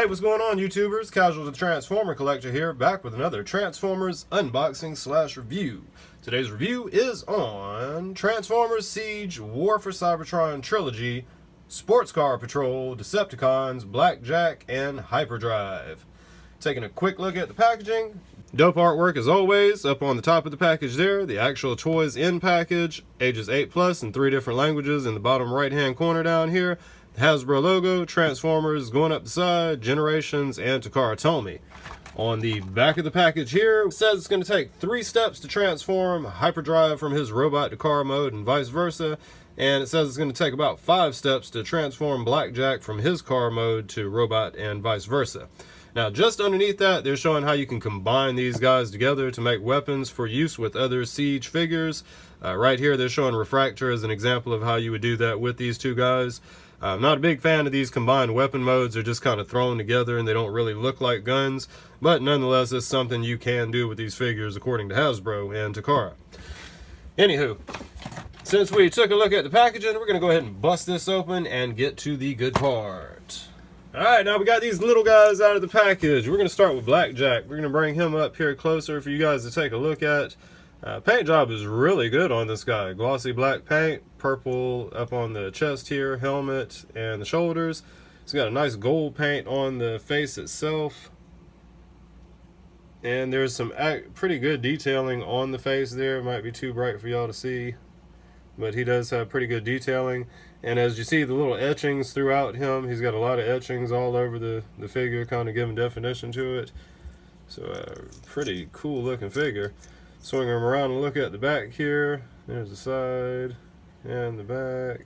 Hey, what's going on, YouTubers? Casual the Transformer Collector here, back with another Transformers unboxing / review. Today's review is on Transformers Siege War for Cybertron Trilogy, Sports Car Patrol, Decepticons, Blackjack, and Hyperdrive. Taking a quick look at the packaging. Dope artwork as always, up on the top of the package there. The actual toys in package, ages 8+ in 3 different languages in the bottom right hand corner down here. The Hasbro logo, Transformers going up the side, Generations, and Takara Tomy. On the back of the package here, it says it's going to take 3 steps to transform Hyperdrive from his robot to car mode and vice versa. And it says it's going to take about 5 steps to transform Blackjack from his car mode to robot and vice versa. Now, just underneath that, they're showing how you can combine these guys together to make weapons for use with other Siege figures. Right here, they're showing Refractor as an example of how you would do that with these two guys. I'm not a big fan of these combined weapon modes. They're just kind of thrown together and they don't really look like guns. But nonetheless, it's something you can do with these figures according to Hasbro and Takara. Anywho, since we took a look at the packaging, we're going to go ahead and bust this open and get to the good part. Alright, now we got these little guys out of the package. We're going to start with Blackjack. We're going to bring him up here closer for you guys to take a look at. Paint job is really good on this guy. Glossy black paint, purple up on the chest here, helmet, and the shoulders. He's got a nice gold paint on the face itself. And there's some pretty good detailing on the face there. It might be too bright for y'all to see, but he does have pretty good detailing. And as you see the little etchings throughout him, he's got a lot of etchings all over the figure, kind of giving definition to it. So pretty cool looking figure. Swing him around and look at the back here. There's the side and the back.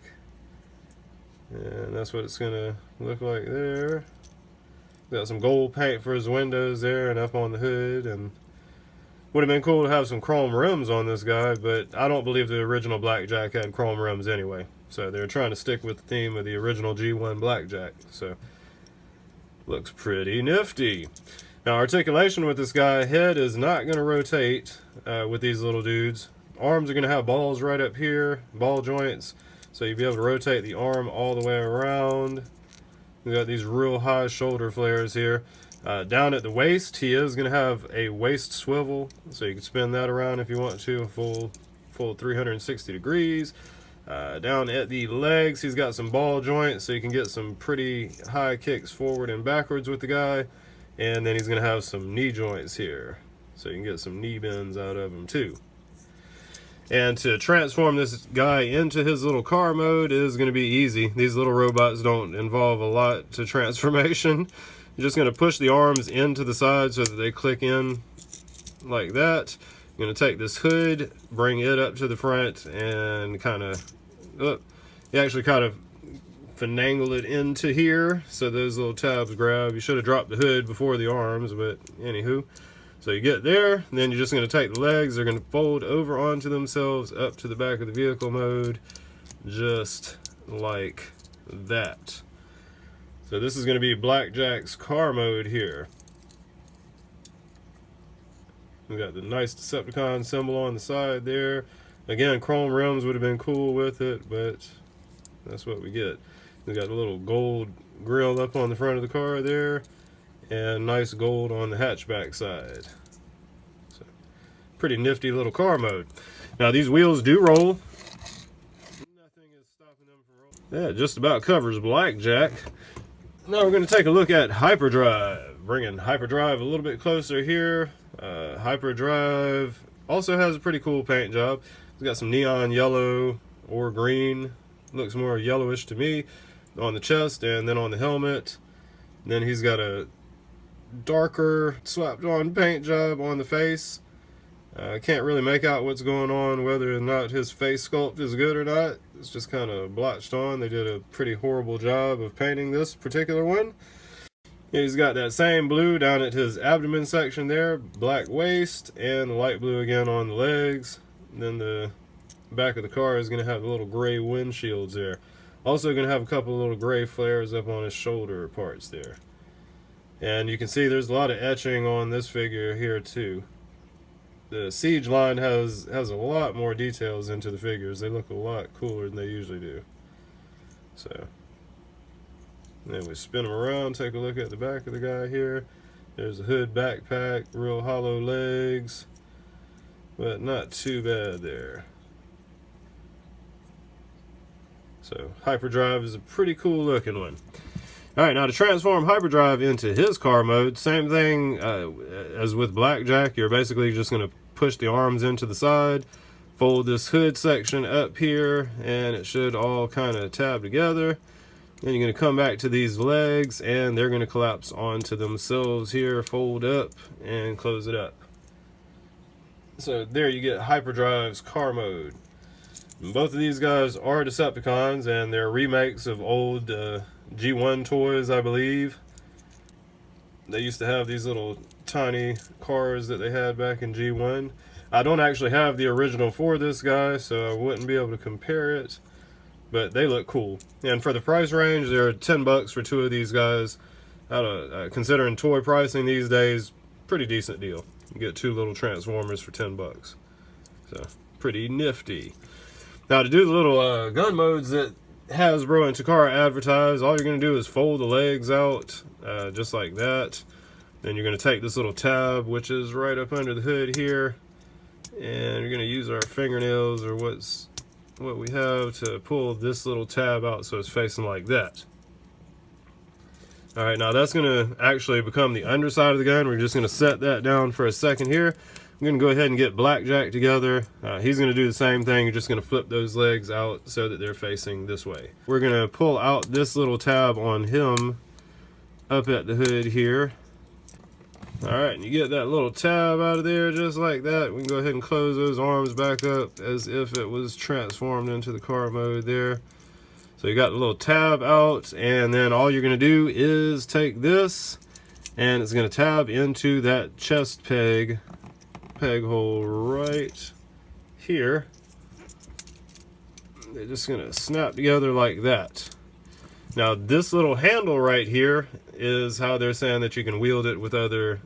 And that's what it's going to look like there. Got some gold paint for his windows there and up on the hood. And would have been cool to have some chrome rims on this guy, but I don't believe the original Blackjack had chrome rims anyway. So they're trying to stick with the theme of the original G1 Blackjack. So looks pretty nifty. Now, articulation with this guy, head is not going to rotate with these little dudes. Arms are going to have balls right up here, ball joints, so you'll be able to rotate the arm all the way around. We got these real high shoulder flares here. Down at the waist, he is going to have a waist swivel, so you can spin that around if you want to, a full 360 degrees. Down at the legs, he's got some ball joints, so you can get some pretty high kicks forward and backwards with the guy. And then he's going to have some knee joints here, so you can get some knee bends out of him too. And to transform this guy into his little car mode is going to be easy. These little robots don't involve a lot to transformation. You're just going to push the arms into the side so that they click in like that. You're going to take this hood, bring it up to the front, and kind of, you actually kind of finagle it into here so those little tabs grab. You should have dropped the hood before the arms, but anywho. So you get there, and then you're just going to take the legs. They're going to fold over onto themselves up to the back of the vehicle mode, just like that. So this is going to be Blackjack's car mode here. We got the nice Decepticon symbol on the side there. Again, chrome rims would have been cool with it, but that's what we get. We got a little gold grill up on the front of the car there, and nice gold on the hatchback side. So, pretty nifty little car mode. Now these wheels do roll. Nothing is stopping them from rolling. Yeah, just about covers Blackjack. Now we're going to take a look at Hyperdrive. Bringing Hyperdrive a little bit closer here. Hyperdrive also has a pretty cool paint job. It's got some neon yellow or green. Looks more yellowish to me on the chest and then on the helmet. Then he's got a darker slapped on paint job on the face. I can't really make out what's going on, whether or not his face sculpt is good or not. It's just kind of blotched on. They did a pretty horrible job of painting this particular one. He's got that same blue down at his abdomen section there, black waist, and the light blue again on the legs. And then the back of the car is going to have the little gray windshields there. Also going to have a couple of little gray flares up on his shoulder parts there. And you can see there's a lot of etching on this figure here too. The Siege line has a lot more details into the figures. They look a lot cooler than they usually do. So Then we spin them around, take a look at the back of the guy here. There's a hood backpack, real hollow legs, but not too bad there. So Hyperdrive is a pretty cool looking one. Alright, now to transform Hyperdrive into his car mode, same thing as with Blackjack. You're basically just going to push the arms into the side, fold this hood section up here, and it should all kind of tab together. Then you're going to come back to these legs, and they're going to collapse onto themselves here, fold up, and close it up. So there you get Hyperdrive's car mode. And both of these guys are Decepticons, and they're remakes of old G1 toys, I believe. They used to have these little tiny cars that they had back in G1. I don't actually have the original for this guy, so I wouldn't be able to compare it. But they look cool. And for the price range, they're $10 for two of these guys. Considering toy pricing these days, pretty decent deal. You get two little Transformers for $10. So, pretty nifty. Now, to do the little gun modes that Hasbro and Takara advertise, all you're going to do is fold the legs out, just like that. Then you're going to take this little tab, which is right up under the hood here, and you're going to use our fingernails or what we have to pull this little tab out so it's facing like that. Alright, now that's going to actually become the underside of the gun. We're just going to set that down for a second here. I'm going to go ahead and get Blackjack together. He's going to do the same thing. You're just going to flip those legs out so that they're facing this way. We're going to pull out this little tab on him up at the hood here. Alright, and you get that little tab out of there just like that. We can go ahead and close those arms back up as if it was transformed into the car mode there. So you got the little tab out, and then all you're going to do is take this, and it's going to tab into that chest peg hole right here. They're just going to snap together like that. Now this little handle right here is how they're saying that you can wield it with other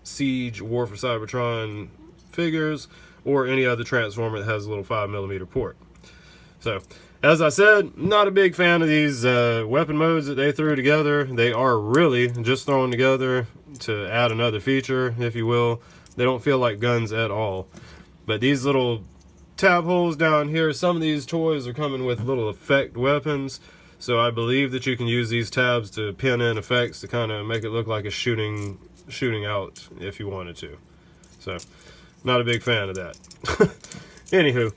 Siege, War for Cybertron figures, or any other Transformer that has a little 5mm port. So, as I said, not a big fan of these weapon modes that they threw together. They are really just thrown together to add another feature, if you will. They don't feel like guns at all. But these little tab holes down here, some of these toys are coming with little effect weapons. So I believe that you can use these tabs to pin in effects to kind of make it look like a shooting out if you wanted to. So, not a big fan of that. Anywho,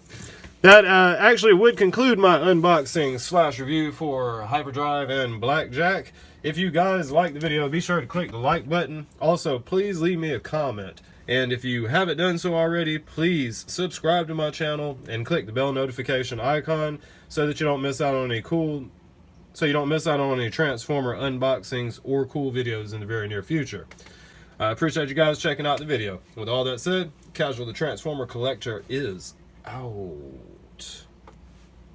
that actually would conclude my unboxing / review for Hyperdrive and Blackjack. If you guys like the video, be sure to click the like button. Also, please leave me a comment. And if you haven't done so already, please subscribe to my channel and click the bell notification icon so that you don't miss out on any Transformer unboxings or cool videos in the very near future. I appreciate you guys checking out the video. With all that said, Casual the Transformer Collector is out.